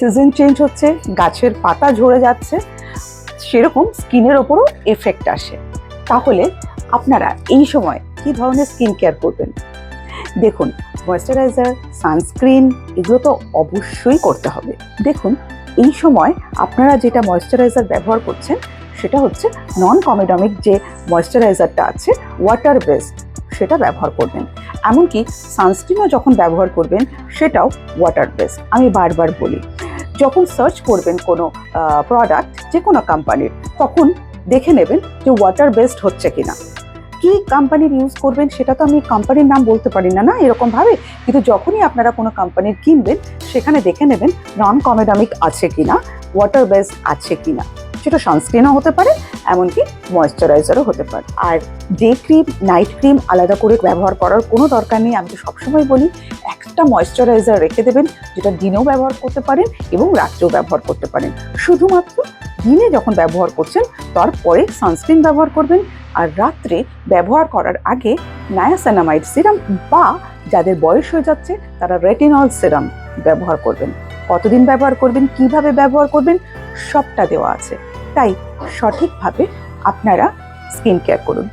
Season change হচ্ছে, গাছের পাতা ঝরে যাচ্ছে, সেরকম স্কিনের ওপরও এফেক্ট আসে। তাহলে আপনারা এই সময় কি ধরনের স্কিন কেয়ার করবেন? দেখুন, ময়েশ্চারাইজার, সানস্ক্রিন এগুলো তো অবশ্যই করতে হবে। দেখুন, এই সময় আপনারা যেটা ময়েশ্চারাইজার ব্যবহার করছেন সেটা হচ্ছে নন কমেডমিক যে ময়েশ্চারাইজারটা আছে, ওয়াটার বেসড, সেটা ব্যবহার করবেন। এমনকি সানস্ক্রিনও যখন ব্যবহার করবেন সেটাও ওয়াটার বেসড। আমি বারবার বলি, যখন সার্চ করবেন কোনো প্রোডাক্ট যে কোনো কোম্পানির, তখন দেখে নেবেন যে ওয়াটার বেসড হচ্ছে কিনা। কি কোম্পানির ইউজ করবেন সেটা তো আমি কোম্পানির নাম বলতে পারি না, না এরকমভাবে। কিন্তু যখনই আপনারা কোনো কোম্পানির কিনবেন, সেখানে দেখে নেবেন নন কমেডমিক আছে কিনা, ওয়াটার বেসড আছে কিনা। সেটা সানস্ক্রিনও হতে পারে, এমনকি ময়েশ্চারাইজারও হতে পারে। আর ডে ক্রিম, নাইট ক্রিম আলাদা করে ব্যবহার করার কোনো দরকার নেই। আমি তো সবসময় বলি, একটা ময়েশ্চারাইজার রেখে দেবেন, যেটা দিনেও ব্যবহার করতে পারেন এবং রাত্রেও ব্যবহার করতে পারেন। শুধুমাত্র দিনে যখন ব্যবহার করছেন তারপরে সানস্ক্রিন ব্যবহার করবেন, আর রাত্রে ব্যবহার করার আগে নায়াসিনামাইড সিরাম বা যাদের বয়স হয়ে যাচ্ছে তারা রেটিনল সিরাম ব্যবহার করবেন। কতদিন ব্যবহার করবেন, কিভাবে ব্যবহার করবেন, সবটা দেওয়া আছে। তাই সঠিকভাবে আপনারা স্কিন কেয়ার করুন।